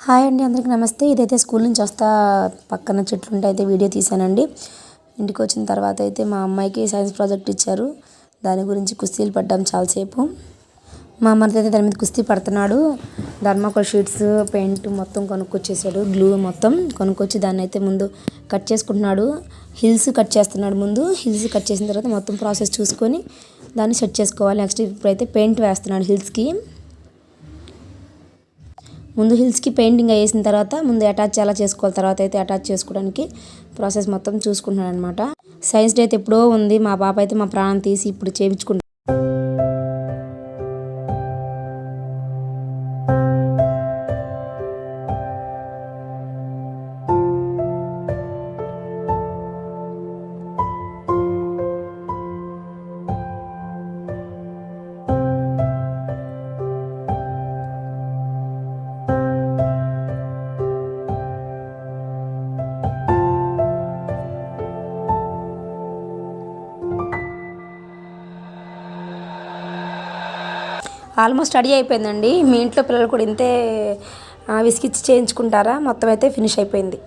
Hi అండి, అందరికీ నమస్తే. ఇదైతే స్కూల్ నుంచి వస్తా పక్కన చెట్లు ఉంటే అయితే వీడియో తీశానండి. ఇంటికి వచ్చిన తర్వాత అయితే మా అమ్మాయికి సైన్స్ ప్రాజెక్ట్ ఇచ్చారు. దాని గురించి కుస్తీలు పడ్డాం చాలాసేపు. మా అమ్మతో అయితే దాని మీద కుస్తీ పడుతున్నాడు. ధర్మాకోల్ షీట్స్, పెయింట్ మొత్తం కొనుక్కొచ్చేసాడు. గ్లూ మొత్తం కొనుక్కొచ్చి దాన్ని అయితే ముందు కట్ చేసుకుంటున్నాడు. హిల్స్ కట్ చేస్తున్నాడు. ముందు హిల్స్ కట్ చేసిన తర్వాత మొత్తం ప్రాసెస్ చూసుకొని దాన్ని సెట్ చేసుకోవాలి. నెక్స్ట్ ఇప్పుడైతే పెయింట్ వేస్తున్నాడు హిల్స్కి. ముందు హిల్స్కి పెయింటింగ్ వేసిన తర్వాత ముందు అటాచ్ ఎలా చేసుకోవాలి, తర్వాత అయితే అటాచ్ చేసుకోవడానికి ప్రాసెస్ మొత్తం చూసుకుంటున్నాను అనమాట. సైన్స్ డే అయితే ఎప్పుడో ఉంది. మా పాప అయితే మా ప్రాణం తీసి ఇప్పుడు చేయించుకుంటాను. ఆల్మోస్ట్ రెడీ అయిపోయిందండి. మీ ఇంట్లో పిల్లలు కూడా ఇంతే విసిగిచ్చి చేయించుకుంటారా? మొత్తం అయితే ఫినిష్ అయిపోయింది.